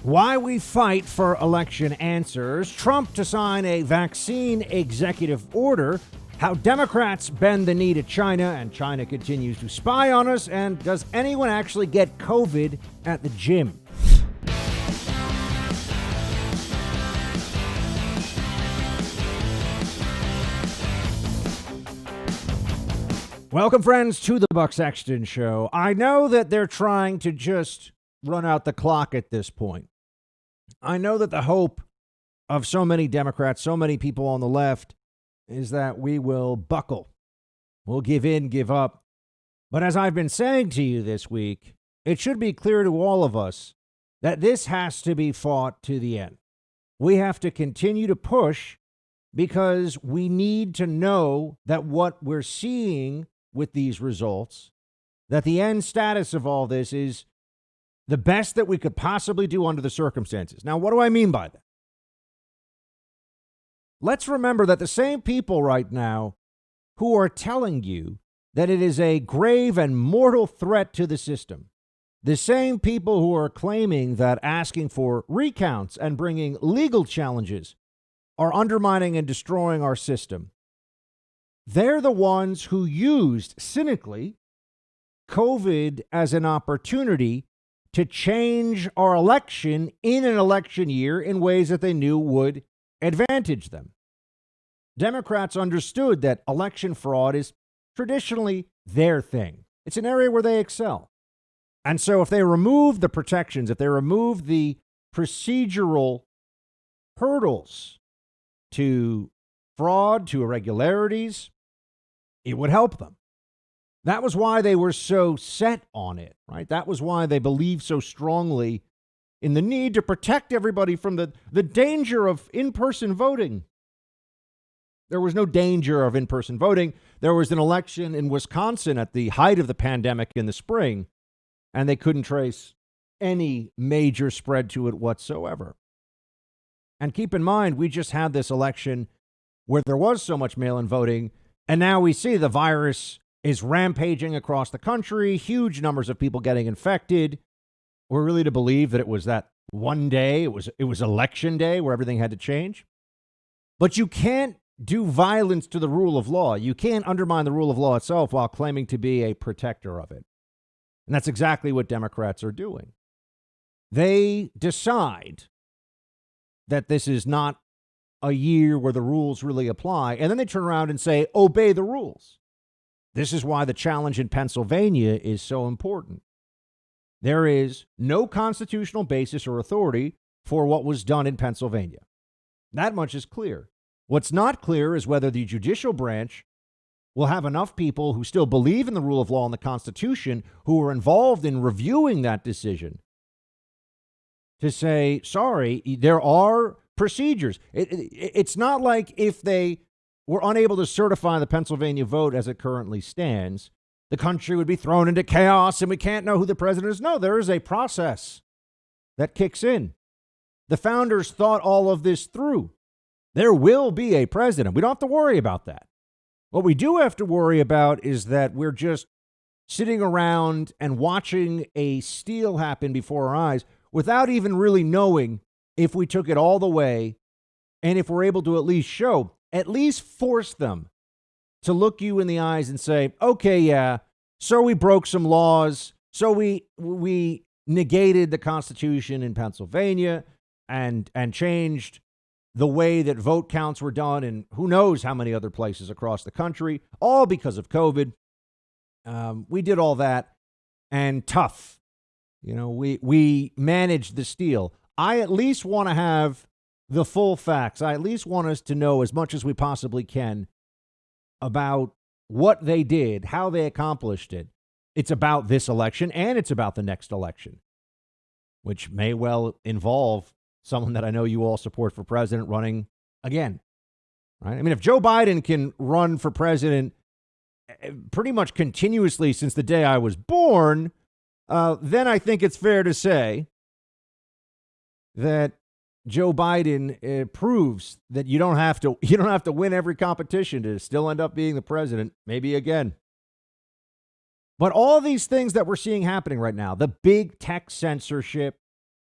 Why we fight for election answers, Trump to sign a vaccine executive order, how Democrats bend the knee to China and China continues to spy on us, and does anyone actually get COVID at the gym? Welcome, friends, to the Buck Sexton Show. I know that they're trying to just run out the clock at this point. I know that the hope of so many Democrats, so many people on the left, is that we will buckle. We'll give in, give up. But as I've been saying to you this week, it should be clear to all of us that this has to be fought to the end. We have to continue to push because we need to know that what we're seeing with these results, that the end status of all this is the best that we could possibly do under the circumstances. Now, what do I mean by that? Let's remember that the same people right now who are telling you that it is a grave and mortal threat to the system, the same people who are claiming that asking for recounts and bringing legal challenges are undermining and destroying our system, they're the ones who used cynically COVID as an opportunity to change our election in an election year in ways that they knew would advantage them. Democrats understood that election fraud is traditionally their thing. It's an area where they excel. And so if they remove the protections, if they remove the procedural hurdles to fraud, to irregularities, it would help them. That was why they were so set on it, right? That was why they believed so strongly in the need to protect everybody from the danger of in-person voting. There was no danger of in-person voting. There was an election in Wisconsin at the height of the pandemic in the spring, and they couldn't trace any major spread to it whatsoever. And keep in mind, we just had this election where there was so much mail-in voting, and now we see the virus is rampaging across the country, huge numbers of people getting infected. We're really to believe that it was that one day, it was election day where everything had to change. But you can't do violence to the rule of law. You can't undermine the rule of law itself while claiming to be a protector of it. And that's exactly what Democrats are doing. They decide that this is not a year where the rules really apply, and then they turn around and say, obey the rules. This is why the challenge in Pennsylvania is so important. There is no constitutional basis or authority for what was done in Pennsylvania. That much is clear. What's not clear is whether the judicial branch will have enough people who still believe in the rule of law and the Constitution who are involved in reviewing that decision to say, sorry, there are procedures. It's not like if they were unable to certify the Pennsylvania vote as it currently stands, the country would be thrown into chaos and we can't know who the president is. No, there is a process that kicks in. The founders thought all of this through. There will be a president. We don't have to worry about that. What we do have to worry about is that we're just sitting around and watching a steal happen before our eyes without even really knowing if we took it all the way and if we're able to at least force them to look you in the eyes and say, okay, yeah, so we broke some laws, so we negated the Constitution in Pennsylvania and changed the way that vote counts were done in who knows how many other places across the country, all because of COVID. We did all that, and tough. We managed the steal. I at least want to have the full facts. I at least want us to know as much as we possibly can about what they did, how they accomplished it. It's about this election and it's about the next election, which may well involve someone that I know you all support for president running again. Right? I mean, if Joe Biden can run for president pretty much continuously since the day I was born, then I think it's fair to say that Joe Biden proves that you don't have to win every competition to still end up being the president, maybe again. But all these things that we're seeing happening right now, the big tech censorship,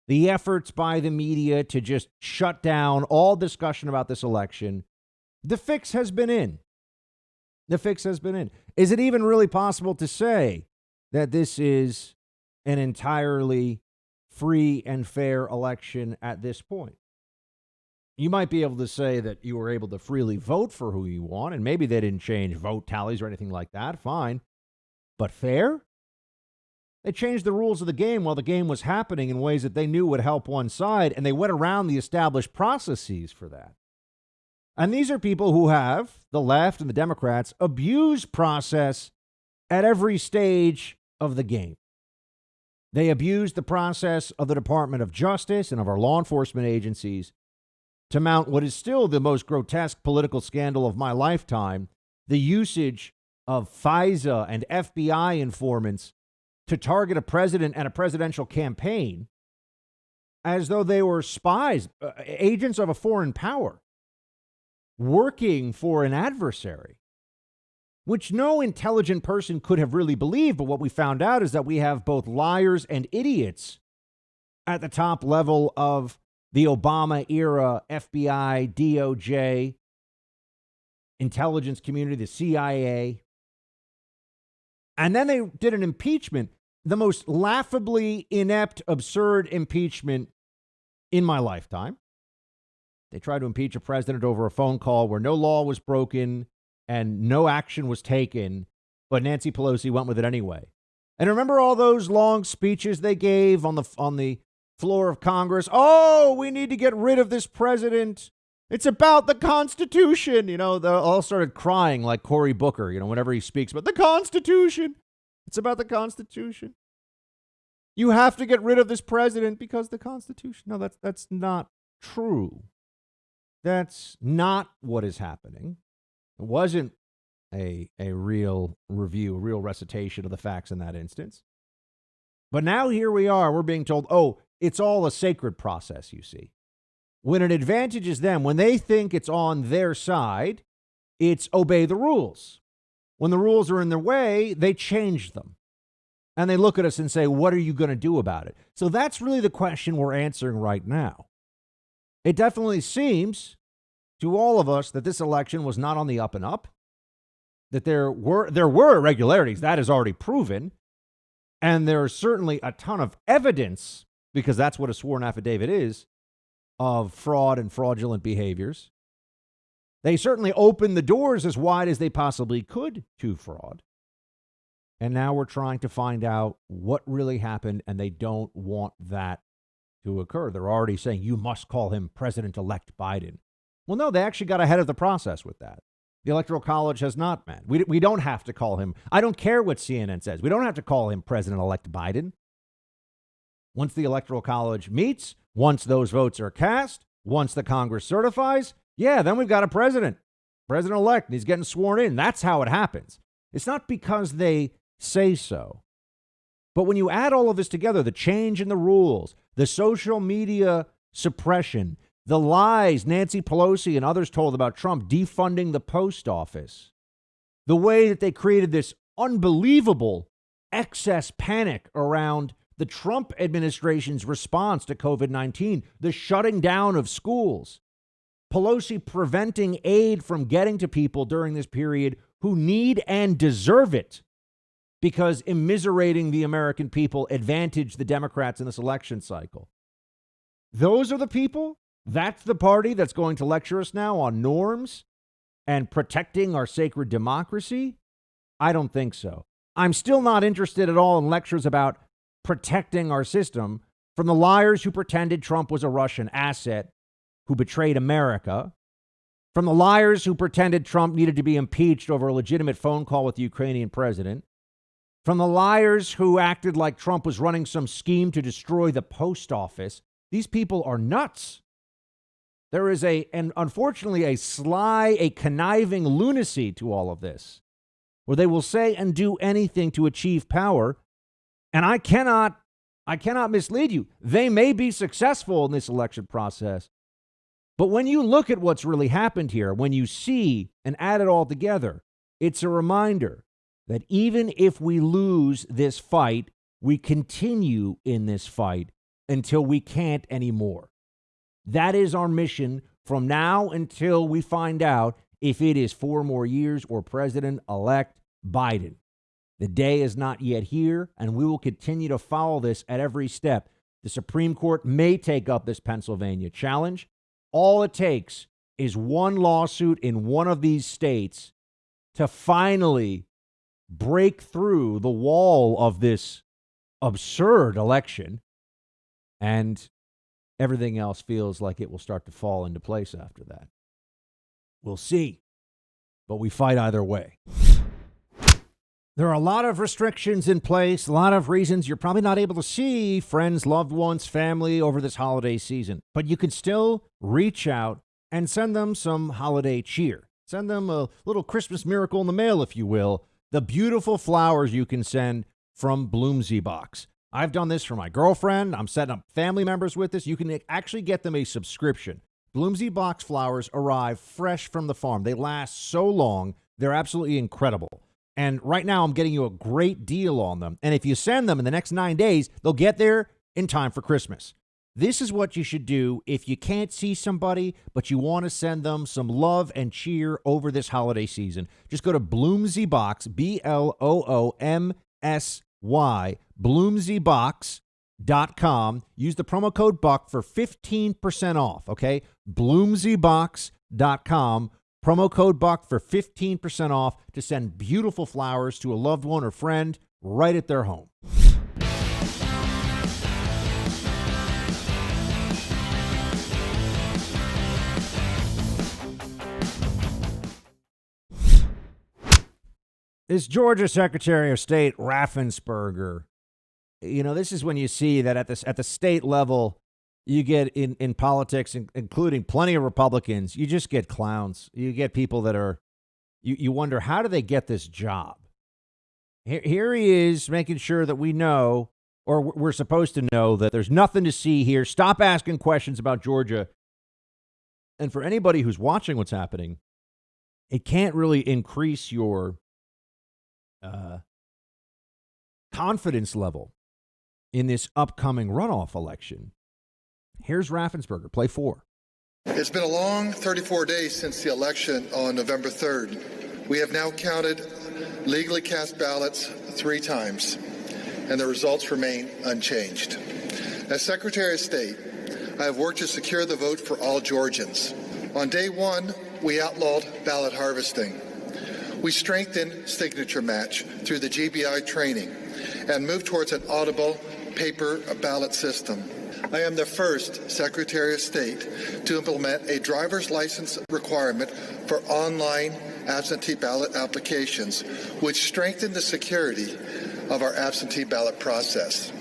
the efforts by the media to just shut down all discussion about this election, the fix has been in. The fix has been in. Is it even really possible to say that this is an entirely free and fair election at this point? You might be able to say that you were able to freely vote for who you want, and maybe they didn't change vote tallies or anything like that. Fine. But fair? They changed the rules of the game while the game was happening in ways that they knew would help one side, and they went around the established processes for that. And these are people who have, the left and the Democrats, abused process at every stage of the game. They abused the process of the Department of Justice and of our law enforcement agencies to mount what is still the most grotesque political scandal of my lifetime, the usage of FISA and FBI informants to target a president and a presidential campaign as though they were spies, agents of a foreign power, working for an adversary, which no intelligent person could have really believed. But what we found out is that we have both liars and idiots at the top level of the Obama era FBI, DOJ, intelligence community, the CIA. And then they did an impeachment, the most laughably inept, absurd impeachment in my lifetime. They tried to impeach a president over a phone call where no law was broken and no action was taken, but Nancy Pelosi went with it anyway. And remember all those long speeches they gave on the floor of Congress? Oh, we need to get rid of this president. It's about the Constitution. You know, they all started crying like Cory Booker, you know, whenever he speaks about the Constitution. It's about the Constitution. You have to get rid of this president because the Constitution. No, that's not true. That's not what is happening. It wasn't a real review, a real recitation of the facts in that instance. But now here we are. We're being told, oh, it's all a sacred process, you see. When it advantages them, when they think it's on their side, it's obey the rules. When the rules are in their way, they change them. And they look at us and say, what are you going to do about it? So that's really the question we're answering right now. It definitely seems to all of us that this election was not on the up and up, that there were irregularities. That is already proven. And there's certainly a ton of evidence, because that's what a sworn affidavit is, of fraud and fraudulent behaviors. They certainly opened the doors as wide as they possibly could to fraud. And now we're trying to find out what really happened, and they don't want that to occur. They're already saying, you must call him President-elect Biden. Well, no, they actually got ahead of the process with that. The Electoral College has not, man. We don't have to call him. I don't care what CNN says. We don't have to call him President-elect Biden. Once the Electoral College meets, once those votes are cast, once the Congress certifies, yeah, then we've got a president-elect, and he's getting sworn in. That's how it happens. It's not because they say so. But when you add all of this together, the change in the rules, the social media suppression, the lies Nancy Pelosi and others told about Trump defunding the post office, the way that they created this unbelievable excess panic around the Trump administration's response to COVID-19, the shutting down of schools, Pelosi preventing aid from getting to people during this period who need and deserve it, because immiserating the American people advantaged the Democrats in this election cycle. Those are the people. That's the party that's going to lecture us now on norms and protecting our sacred democracy? I don't think so. I'm still not interested at all in lectures about protecting our system from the liars who pretended Trump was a Russian asset, who betrayed America, from the liars who pretended Trump needed to be impeached over a legitimate phone call with the Ukrainian president, from the liars who acted like Trump was running some scheme to destroy the post office. These people are nuts. There is and unfortunately, a sly, a conniving lunacy to all of this, where they will say and do anything to achieve power. And I cannot mislead you. They may be successful in this election process. But when you look at what's really happened here, when you see and add it all together, it's a reminder that even if we lose this fight, we continue in this fight until we can't anymore. That is our mission from now until we find out if it is 4 more years or President-elect Biden. The day is not yet here, and we will continue to follow this at every step. The Supreme Court may take up this Pennsylvania challenge. All it takes is one lawsuit in one of these states to finally break through the wall of this absurd election, and everything else feels like it will start to fall into place after that. We'll see, but we fight either way. There are a lot of restrictions in place, a lot of reasons you're probably not able to see friends, loved ones, family over this holiday season, but you can still reach out and send them some holiday cheer. Send them a little Christmas miracle in the mail, if you will. The beautiful flowers you can send from Bloomsy Box. I've done this for my girlfriend. I'm setting up family members with this. You can actually get them a subscription. Bloomsy Box flowers arrive fresh from the farm. They last so long. They're absolutely incredible. And right now, I'm getting you a great deal on them. And if you send them in the next 9 days, they'll get there in time for Christmas. This is what you should do if you can't see somebody, but you want to send them some love and cheer over this holiday season. Just go to Bloomsy Box, BLOOMSY, bloomsybox.com. Use the promo code BUCK for 15% off, okay? bloomsybox.com. Promo code BUCK for 15% off to send beautiful flowers to a loved one or friend right at their home. This Georgia Secretary of State, Raffensperger, this is when you see that at the state level, you get in politics, including plenty of Republicans, you just get clowns. You get people that are, you wonder, how do they get this job? Here he is making sure that we know, or we're supposed to know, that there's nothing to see here. Stop asking questions about Georgia. And for anybody who's watching what's happening, it can't really increase your confidence level in this upcoming runoff election. Here's Raffensperger, play 4. It's been a long 34 days since the election on November 3rd. We have now counted legally cast ballots 3 times, and the results remain unchanged. As Secretary of State, I have worked to secure the vote for all Georgians. On day 1, we outlawed ballot harvesting. We strengthened signature match through the GBI training and moved towards an audible paper ballot system. I am the first Secretary of State to implement a driver's license requirement for online absentee ballot applications, which strengthened the security of our absentee ballot process.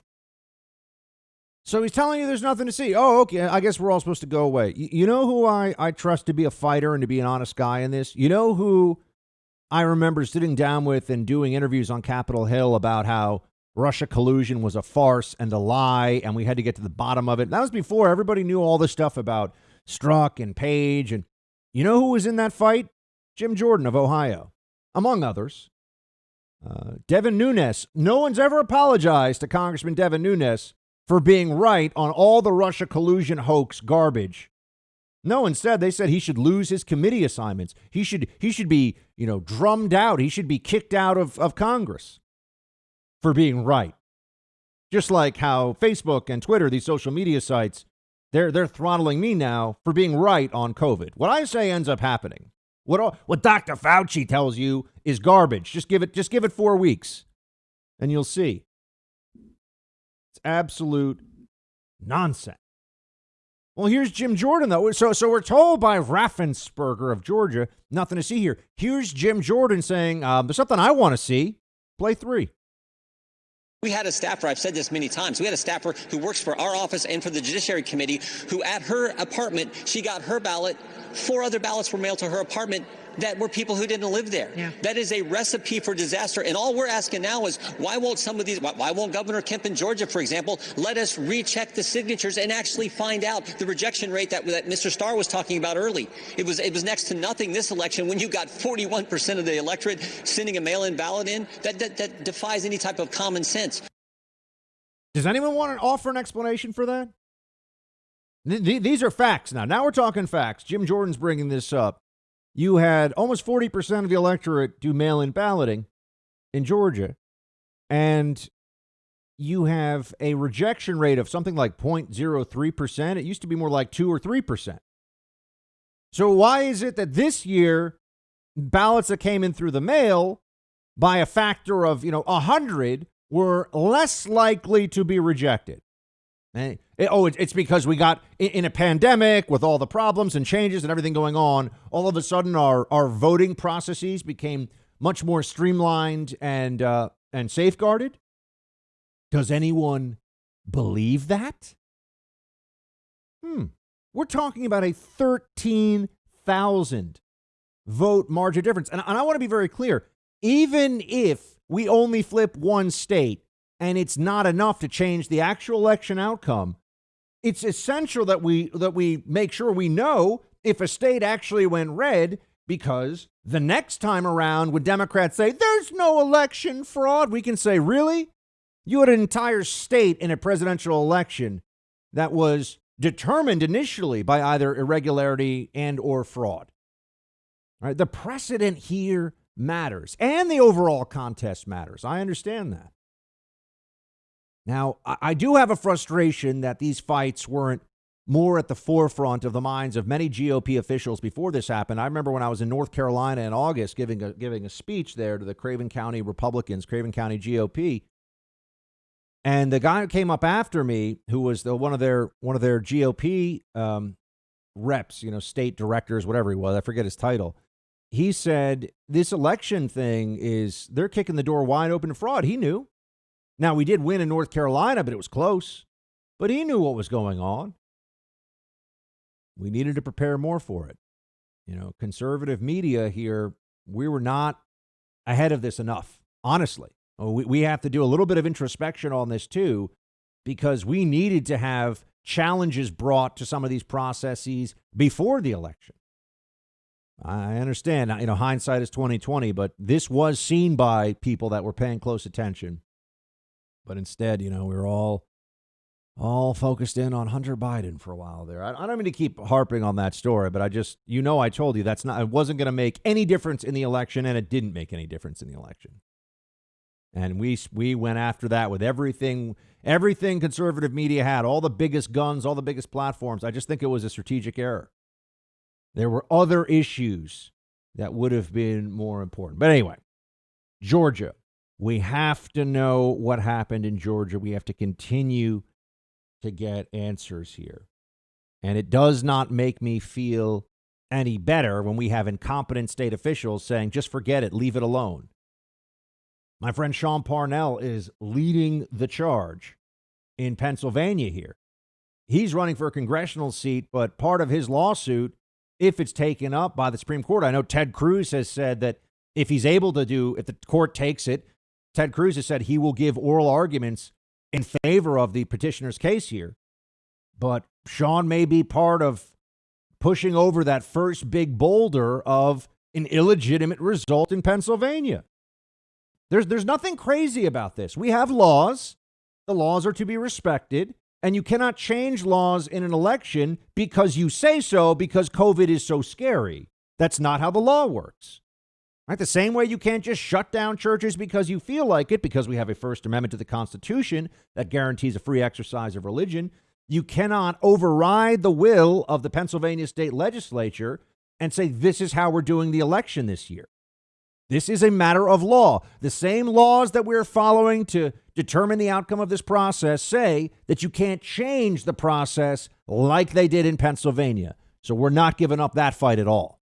So he's telling you there's nothing to see. Oh, okay, I guess we're all supposed to go away. You know who I trust to be a fighter and to be an honest guy in this? You know who I remember sitting down with and doing interviews on Capitol Hill about how Russia collusion was a farce and a lie, and we had to get to the bottom of it. That was before everybody knew all this stuff about Strzok and Page. And you know who was in that fight? Jim Jordan of Ohio, among others. Devin Nunes. No one's ever apologized to Congressman Devin Nunes for being right on all the Russia collusion hoax garbage. No, instead, they said he should lose his committee assignments. He should be, drummed out. He should be kicked out of Congress for being right. Just like how Facebook and Twitter, these social media sites, they're throttling me now for being right on COVID. What I say ends up happening. What Dr. Fauci tells you is garbage. Just give it 4 weeks, and you'll see. It's absolute nonsense. Well, here's Jim Jordan, though. So we're told by Raffensperger of Georgia, nothing to see here. Here's Jim Jordan saying, there's something I want to see. Play 3. We had a staffer, I've said this many times, we had a staffer who works for our office and for the Judiciary Committee who at her apartment, she got her ballot. 4 other ballots were mailed to her apartment that were people who didn't live there. Yeah. That is a recipe for disaster. And all we're asking now is why won't Governor Kemp in Georgia, for example, let us recheck the signatures and actually find out the rejection rate that Mr. Starr was talking about early. It was next to nothing this election when you got 41% of the electorate sending a mail-in ballot in. That defies any type of common sense. Does anyone want to offer an explanation for that? These are facts now. Now we're talking facts. Jim Jordan's bringing this up. You had almost 40% of the electorate do mail-in balloting in Georgia, and you have a rejection rate of something like 0.03%. It used to be more like 2 or 3%. So why is it that this year ballots that came in through the mail by a factor of, 100 were less likely to be rejected? It's because we got in a pandemic with all the problems and changes and everything going on. All of a sudden, our voting processes became much more streamlined and safeguarded. Does anyone believe that? We're talking about a 13,000 vote margin difference. And I want to be very clear. Even if we only flip one state and it's not enough to change the actual election outcome, it's essential that we make sure we know if a state actually went red, because the next time around when Democrats say there's no election fraud, we can say, really? You had an entire state in a presidential election that was determined initially by either irregularity and or fraud. All right, the precedent here matters, and the overall contest matters. I understand that. Now, I do have a frustration that these fights weren't more at the forefront of the minds of many GOP officials before this happened. I remember when I was in North Carolina in August giving a speech there to the Craven County Republicans, Craven County GOP. And the guy who came up after me, who was one of their GOP reps, state directors, whatever he was, I forget his title. He said this election thing they're kicking the door wide open to fraud. He knew. Now, we did win in North Carolina, but it was close. But he knew what was going on. We needed to prepare more for it. Conservative media here, we were not ahead of this enough, honestly. We have to do a little bit of introspection on this, too, because we needed to have challenges brought to some of these processes before the election. I understand, hindsight is 20/20, but this was seen by people that were paying close attention. But instead, we were all focused in on Hunter Biden for a while there. I don't mean to keep harping on that story, but I just, I told you it wasn't going to make any difference in the election, and it didn't make any difference in the election. And we went after that with everything conservative media had, all the biggest guns, all the biggest platforms. I just think it was a strategic error. There were other issues that would have been more important. But anyway, Georgia. We have to know what happened in Georgia. We have to continue to get answers here. And it does not make me feel any better when we have incompetent state officials saying, just forget it, leave it alone. My friend Sean Parnell is leading the charge in Pennsylvania here. He's running for a congressional seat, but part of his lawsuit, if it's taken up by the Supreme Court, I know Ted Cruz has said that if he's able to if the court takes it, Ted Cruz has said he will give oral arguments in favor of the petitioner's case here. But Sean may be part of pushing over that first big boulder of an illegitimate result in Pennsylvania. There's nothing crazy about this. We have laws. The laws are to be respected. And you cannot change laws in an election because you say so because COVID is so scary. That's not how the law works. Right? The same way you can't just shut down churches because you feel like it, because we have a First Amendment to the Constitution that guarantees a free exercise of religion. You cannot override the will of the Pennsylvania state legislature and say, this is how we're doing the election this year. This is a matter of law. The same laws that we're following to determine the outcome of this process say that you can't change the process like they did in Pennsylvania. So we're not giving up that fight at all.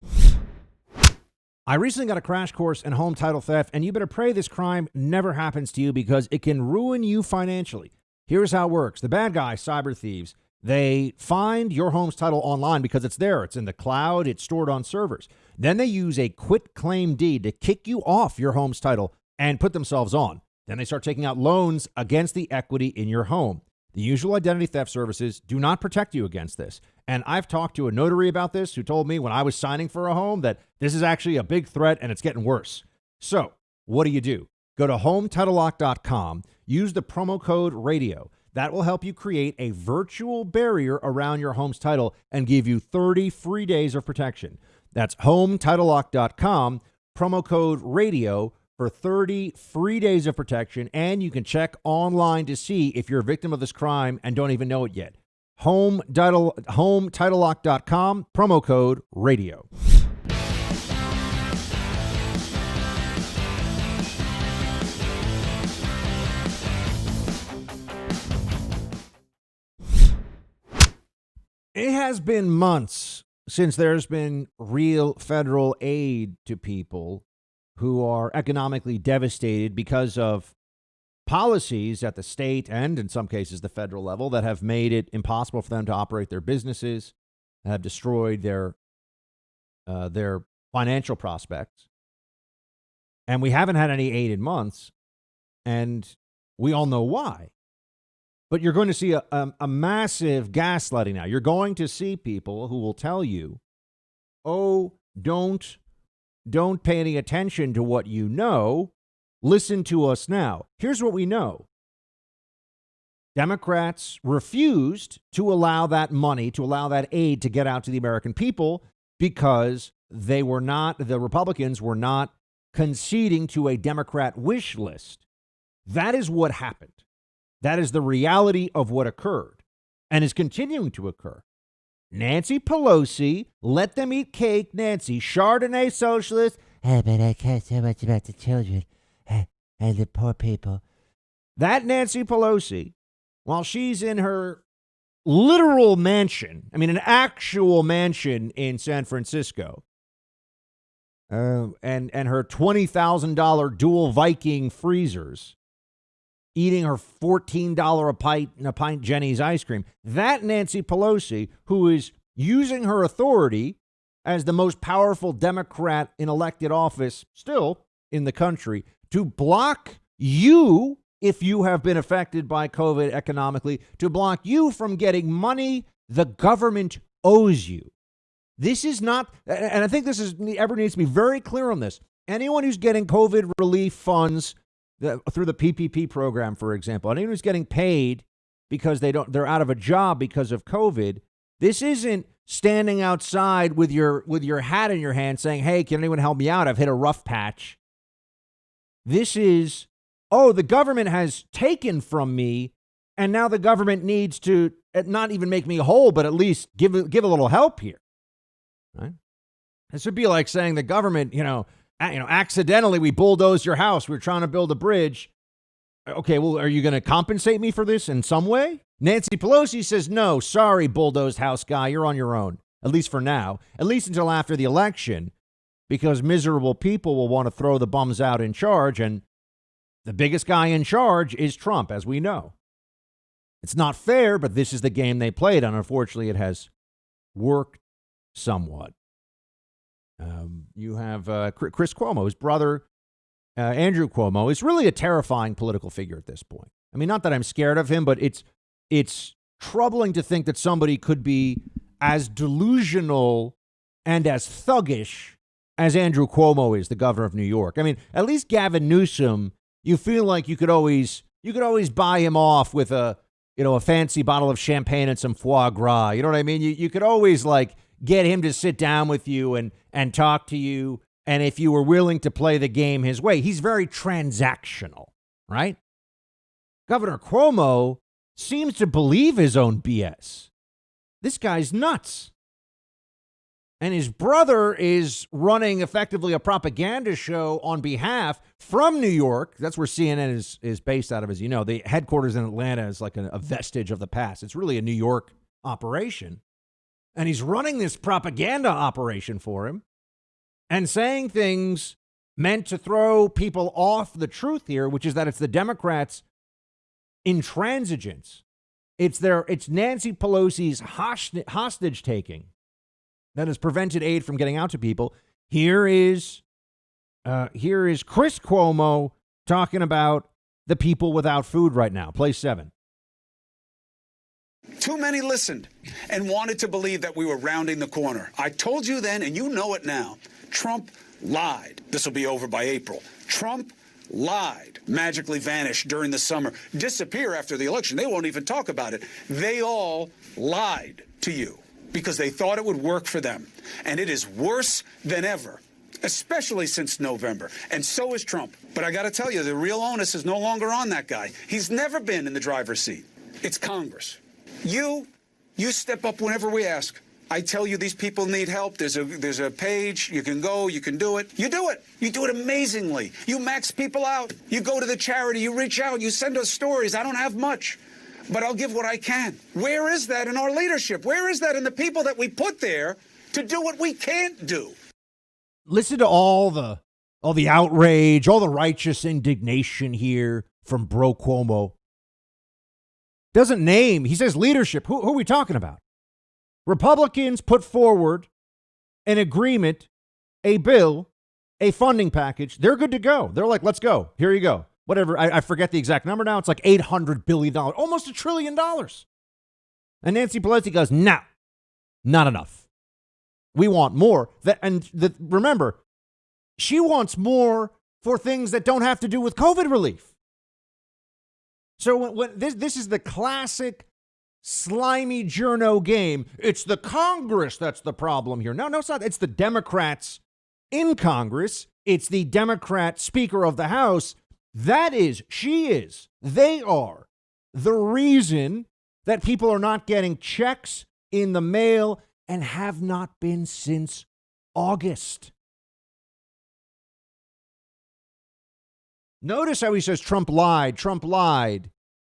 I recently got a crash course in home title theft, and you better pray this crime never happens to you because it can ruin you financially. Here's how it works. The bad guys, cyber thieves, they find your home's title online because it's there. It's in the cloud. It's stored on servers. Then they use a quit claim deed to kick you off your home's title and put themselves on. Then they start taking out loans against the equity in your home. The usual identity theft services do not protect you against this. And I've talked to a notary about this who told me when I was signing for a home that this is actually a big threat and it's getting worse. So what do? Go to HomeTitleLock.com, use the promo code RADIO. That will help you create a virtual barrier around your home's title and give you 30 free days of protection. That's HomeTitleLock.com, promo code radio for 30 free days of protection, and you can check online to see if you're a victim of this crime and don't even know it yet. HomeTitleLock.com, promo code radio. It has been months since there's been real federal aid to people who are economically devastated because of policies at the state and, in some cases, the federal level that have made it impossible for them to operate their businesses, have destroyed their financial prospects. And we haven't had any aid in months, and we all know why. But you're going to see a massive gaslighting now. You're going to see people who will tell you, oh, don't pay any attention to what you know. Listen to us now. Here's what we know. Democrats refused to allow that money, to allow that aid to get out to the American people because the Republicans were not conceding to a Democrat wish list. That is what happened. That is the reality of what occurred and is continuing to occur. Nancy Pelosi, let them eat cake, Nancy, Chardonnay socialist. But I care so much about the children and the poor people. That Nancy Pelosi, while she's in her literal mansion, I mean an actual mansion in San Francisco, and her $20,000 dual Viking freezers, eating her $14 a pint Jenny's ice cream. That Nancy Pelosi, who is using her authority as the most powerful Democrat in elected office still in the country to block you, if you have been affected by COVID economically, to block you from getting money the government owes you. This is not, and I think this is ever needs to be very clear on this. Anyone who's getting COVID relief funds through the PPP program, for example, anyone who's getting paid because they're out of a job because of COVID, this isn't standing outside with your hat in your hand saying, hey, can anyone help me out? I've hit a rough patch. This is, oh, the government has taken from me, and now the government needs to not even make me whole, but at least give a little help here. Right? This would be like saying the government, accidentally we bulldozed your house. We were trying to build a bridge. Okay, well, are you going to compensate me for this in some way? Nancy Pelosi says, no, sorry, bulldozed house guy, you're on your own, at least for now, at least until after the election, because miserable people will want to throw the bums out in charge, and the biggest guy in charge is Trump, as we know. It's not fair, but this is the game they played, and unfortunately it has worked somewhat. You have Chris Cuomo, his brother, Andrew Cuomo, is really a terrifying political figure at this point. I mean, not that I'm scared of him, but it's troubling to think that somebody could be as delusional and as thuggish as Andrew Cuomo is, the governor of New York. I mean, at least Gavin Newsom, you feel like you could always buy him off with a fancy bottle of champagne and some foie gras. You know what I mean? You could always get him to sit down with you and talk to you. And if you were willing to play the game his way, he's very transactional, right? Governor Cuomo seems to believe his own BS. This guy's nuts. And his brother is running effectively a propaganda show on behalf from New York. That's where CNN is based out of, as you know. The headquarters in Atlanta is like a vestige of the past. It's really a New York operation. And he's running this propaganda operation for him and saying things meant to throw people off the truth here, which is that it's the Democrats' intransigence. It's Nancy Pelosi's hostage taking that has prevented aid from getting out to people. Here is Chris Cuomo talking about the people without food right now. Play 7. Too many listened and wanted to believe that we were rounding the corner. I told you then, and you know it now. Trump lied. This will be over by April. Trump lied, magically vanish during the summer, disappear after the election. They won't even talk about it. They all lied to you because they thought it would work for them. And it is worse than ever, especially since November. And so is Trump. But I got to tell you, the real onus is no longer on that guy. He's never been in the driver's seat. It's Congress. You step up whenever we ask. I tell you these people need help. There's a page. You can go. You can do it. You do it. You do it amazingly. You max people out. You go to the charity. You reach out. You send us stories. I don't have much, but I'll give what I can. Where is that in our leadership? Where is that in the people that we put there to do what we can't do? Listen to all the outrage, all the righteous indignation here from Bro Cuomo. Doesn't name. He says leadership. Who are we talking about? Republicans put forward an agreement, a bill, a funding package. They're good to go. They're like, let's go. Here you go. Whatever. I forget the exact number now. It's like $800 billion, almost $1 trillion. And Nancy Pelosi goes, no, not enough. We want more. Remember, she wants more for things that don't have to do with COVID relief. So when this is the classic slimy journo game. It's the Congress that's the problem here. No, it's not. It's the Democrats in Congress. It's the Democrat Speaker of the House. They are the reason that people are not getting checks in the mail and have not been since August. Notice how he says Trump lied.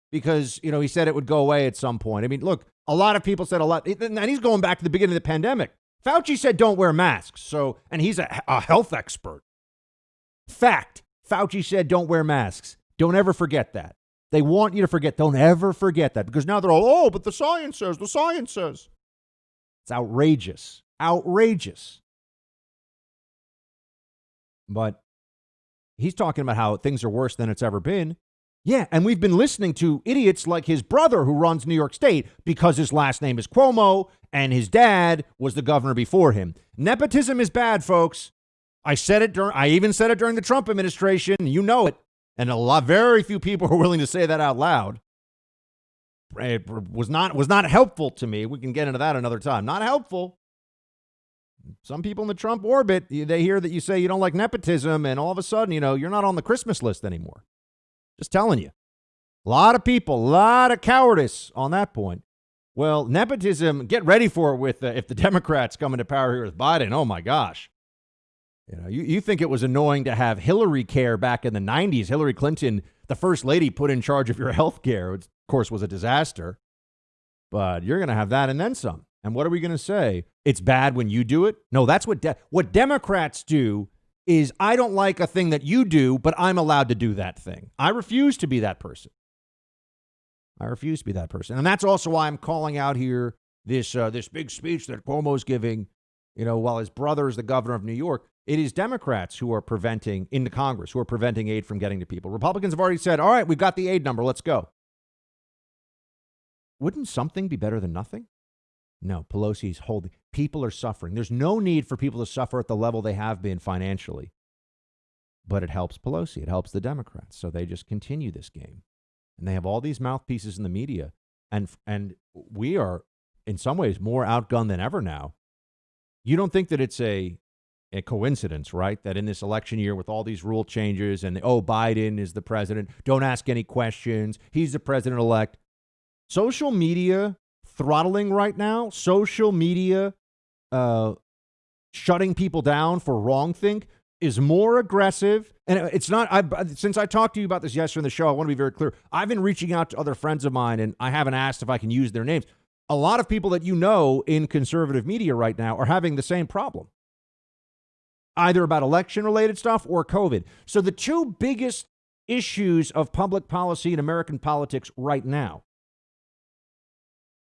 Because, he said it would go away at some point. I mean, look, a lot of people said a lot. And he's going back to the beginning of the pandemic. Fauci said don't wear masks. And he's a health expert. Fact. Fauci said don't wear masks. Don't ever forget that. They want you to forget. Don't ever forget that. Because now they're all, but the science says. It's outrageous. But he's talking about how things are worse than it's ever been. Yeah, and we've been listening to idiots like his brother who runs New York State because his last name is Cuomo and his dad was the governor before him. Nepotism is bad, folks. I even said it during the Trump administration. You know it. And very few people are willing to say that out loud. It was not helpful to me. We can get into that another time. Not helpful. Some people in the Trump orbit, they hear that you say you don't like nepotism, and all of a sudden, you're not on the Christmas list anymore. Just telling you. A lot of people, a lot of cowardice on that point. Well, nepotism, get ready for it with if the Democrats come into power here with Biden. Oh, my gosh. You think it was annoying to have Hillary care back in the 90s. Hillary Clinton, the first lady, put in charge of your health care, which, of course, was a disaster. But you're going to have that and then some. And what are we going to say? It's bad when you do it? No, that's what Democrats do. Is I don't like a thing that you do, but I'm allowed to do that thing. I refuse to be that person. And that's also why I'm calling out here this big speech that Cuomo's giving, while his brother is the governor of New York. It is Democrats who are preventing, in the Congress, who are preventing aid from getting to people. Republicans have already said, all right, we've got the aid number. Let's go. Wouldn't something be better than nothing? No, Pelosi's holding. People are suffering. There's no need for people to suffer at the level they have been financially. But it helps Pelosi. It helps the Democrats. So they just continue this game. And they have all these mouthpieces in the media. And we are, in some ways, more outgunned than ever now. You don't think that it's a coincidence, right? That in this election year with all these rule changes and, Biden is the president. Don't ask any questions. He's the president-elect. Social media throttling right now, social media shutting people down for wrongthink is more aggressive. And it's not, since I talked to you about this yesterday in the show, I want to be very clear. I've been reaching out to other friends of mine, and I haven't asked if I can use their names. A lot of people that in conservative media right now are having the same problem, either about election-related stuff or COVID. So the two biggest issues of public policy in American politics right now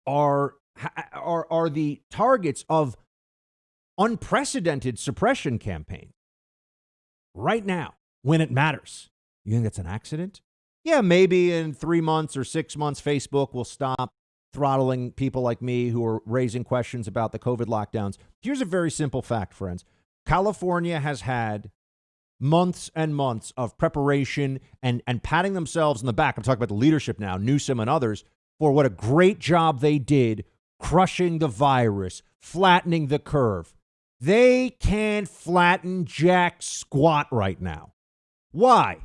are the targets of unprecedented suppression campaign right now when it matters. You think that's an accident? Yeah, maybe in 3 months or 6 months, Facebook will stop throttling people like me who are raising questions about the COVID lockdowns. Here's a very simple fact, friends. California has had months and months of preparation and patting themselves in the back. I'm talking about the leadership now, Newsom and others, for what a great job they did crushing the virus, flattening the curve. They can't flatten jack squat right now. Why?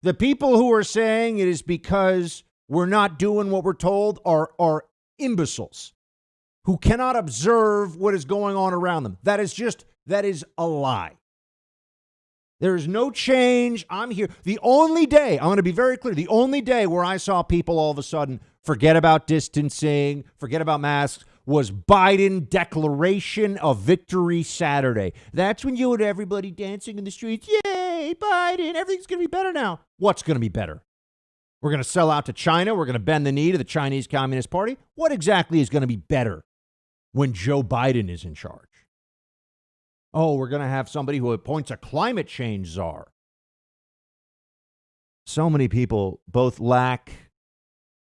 The people who are saying it is because we're not doing what we're told are imbeciles who cannot observe what is going on around them. That is a lie. There is no change. I'm here. The only day, I'm going to be very clear, the only day where I saw people all of a sudden forget about distancing, forget about masks, was Biden declaration of victory Saturday. That's when you had everybody dancing in the streets. Yay, Biden, everything's going to be better now. What's going to be better? We're going to sell out to China. We're going to bend the knee to the Chinese Communist Party. What exactly is going to be better when Joe Biden is in charge? Oh, we're going to have somebody who appoints a climate change czar. So many people both lack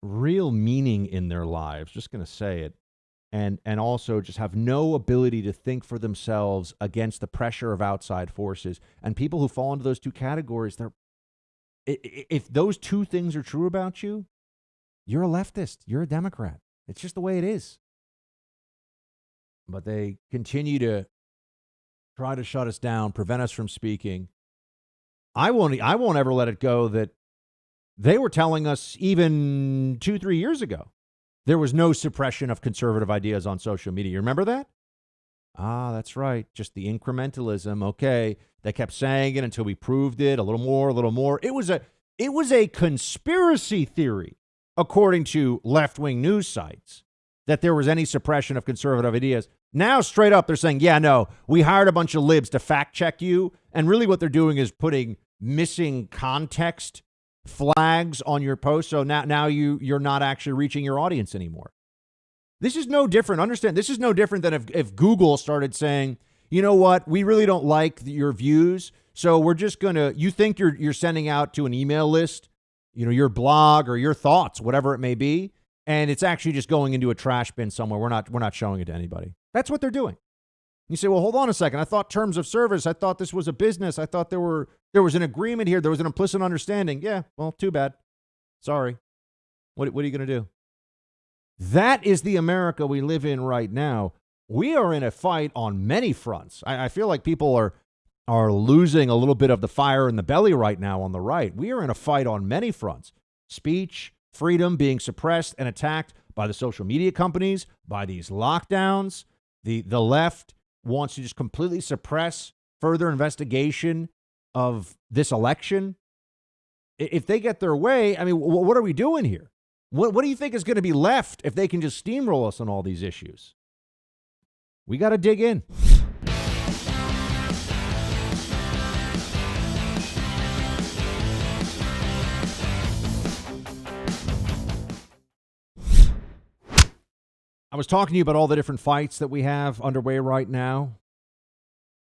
real meaning in their lives, just going to say it, and also just have no ability to think for themselves against the pressure of outside forces. And people who fall into those two categories, if those two things are true about you, you're a leftist, you're a Democrat. It's just the way it is. But they continue to try to shut us down, prevent us from speaking. I won't ever let it go that they were telling us even 2-3 years ago there was no suppression of conservative ideas on social media. You remember that? Ah, that's right. Just the incrementalism. Okay. They kept saying it until we proved it. A little more, a little more. It was a conspiracy theory, according to left-wing news sites, that there was any suppression of conservative ideas. Now, straight up, they're saying, yeah, no, we hired a bunch of libs to fact check you. And really what they're doing is putting missing context flags on your post. So now you're not actually reaching your audience anymore. This is no different. Understand, this is no different than if Google started saying, you know what, we really don't like your views. So we're just going to, you think you're sending out to an email list, your blog or your thoughts, whatever it may be. And it's actually just going into a trash bin somewhere. We're not showing it to anybody. That's what they're doing. You say, well, hold on a second. I thought terms of service. I thought this was a business. I thought there was an agreement here. There was an implicit understanding. Yeah, well, too bad. Sorry. What are you going to do? That is the America we live in right now. We are in a fight on many fronts. I feel like people are losing a little bit of the fire in the belly right now on the right. We are in a fight on many fronts. Speech, freedom being suppressed and attacked by the social media companies, by these lockdowns. The left wants to just completely suppress further investigation of this election. If they get their way, I mean, what are we doing here? What do you think is going to be left if they can just steamroll us on all these issues? We got to dig in. I was talking to you about all the different fights that we have underway right now.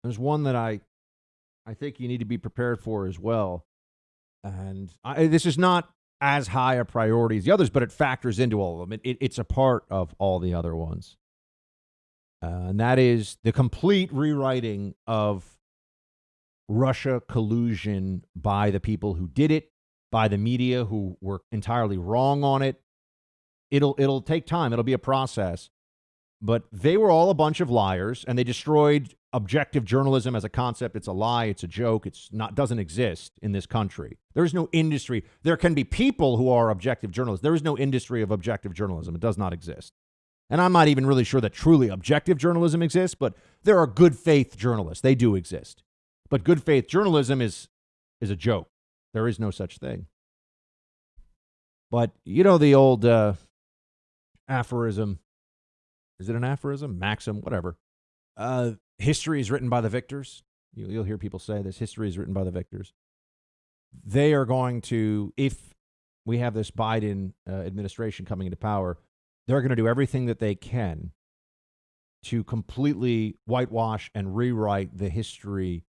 There's one that I think you need to be prepared for as well. And this is not as high a priority as the others, but it factors into all of them. It's a part of all the other ones. And that is the complete rewriting of Russia collusion by the people who did it, by the media who were entirely wrong on it. It'll take time. It'll be a process. But they were all a bunch of liars, and they destroyed objective journalism as a concept. It's a lie. It's a joke. Doesn't exist in this country. There is no industry. There can be people who are objective journalists. There is no industry of objective journalism. It does not exist. And I'm not even really sure that truly objective journalism exists, but there are good faith journalists. They do exist. But good faith journalism is a joke. There is no such thing. But the old aphorism. Is it an aphorism? Maxim? Whatever. History is written by the victors. You'll hear people say this. History is written by the victors. They are going to, if we have this Biden administration coming into power, they're going to do everything that they can to completely whitewash and rewrite the history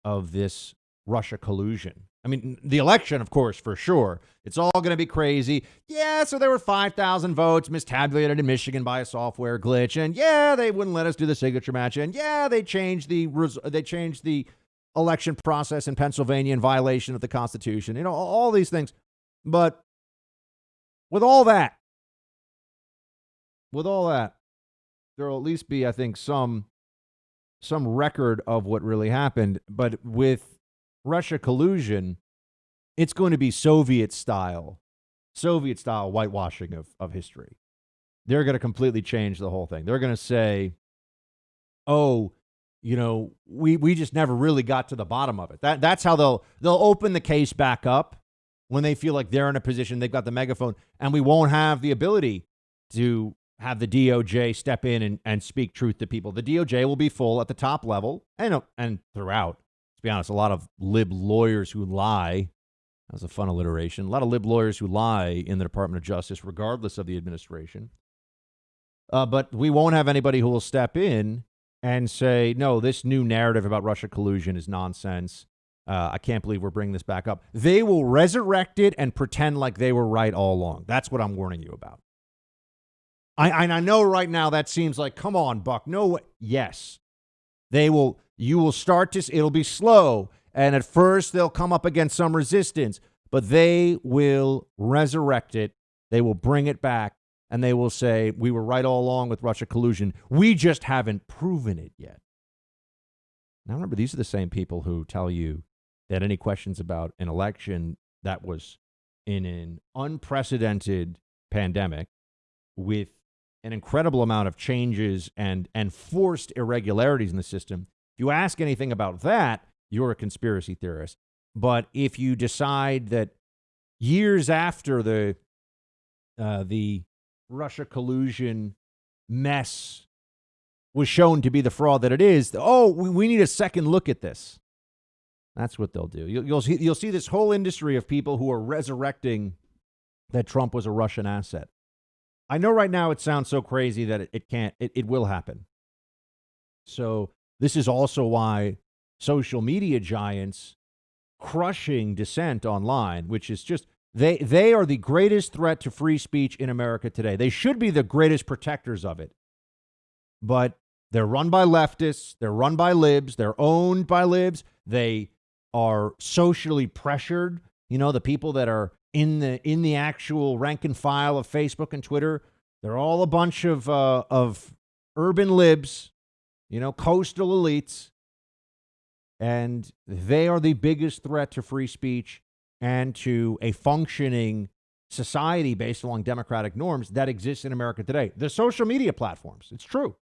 of this Russia collusion. I mean, the election, of course, for sure. It's all going to be crazy. Yeah, so there were 5,000 votes mistabulated in Michigan by a software glitch. And yeah, they wouldn't let us do the signature match. And yeah, they changed the election process in Pennsylvania in violation of the Constitution, all these things. But with all that, there will at least be, I think, some record of what really happened. But with Russia collusion, it's going to be Soviet style whitewashing of history. They're going to completely change the whole thing. They're going to say, oh, we just never really got to the bottom of it. That's how they'll open the case back up when they feel like they're in a position, they've got the megaphone, and we won't have the ability to have the DOJ step in and speak truth to people. The DOJ will be full at the top level and throughout. To be honest, a lot of lib lawyers who lie. That was a fun alliteration. A lot of lib lawyers who lie in the Department of Justice, regardless of the administration. But we won't have anybody who will step in and say, no, this new narrative about Russia collusion is nonsense. I can't believe we're bringing this back up. They will resurrect it and pretend like they were right all along. That's what I'm warning you about. I know right now that seems like, come on, Buck. No way. Yes. You will start to, it'll be slow. And at first they'll come up against some resistance, but they will resurrect it. They will bring it back. And they will say, we were right all along with Russia collusion. We just haven't proven it yet. Now, remember, these are the same people who tell you that any questions about an election that was in an unprecedented pandemic with an incredible amount of changes and forced irregularities in the system, if you ask anything about that, you're a conspiracy theorist. But if you decide that years after the Russia collusion mess was shown to be the fraud that it is, we need a second look at this. That's what they'll do. You'll see this whole industry of people who are resurrecting that Trump was a Russian asset. I know right now it sounds so crazy that it will happen. So this is also why social media giants crushing dissent online, which is just, they are the greatest threat to free speech in America today. They should be the greatest protectors of it. But they're run by leftists. They're run by libs. They're owned by libs. They are socially pressured. The people that are in the actual rank and file of Facebook and Twitter, they're all a bunch of urban libs, coastal elites. And they are the biggest threat to free speech and to a functioning society based along democratic norms that exists in America today. The social media platforms, it's true.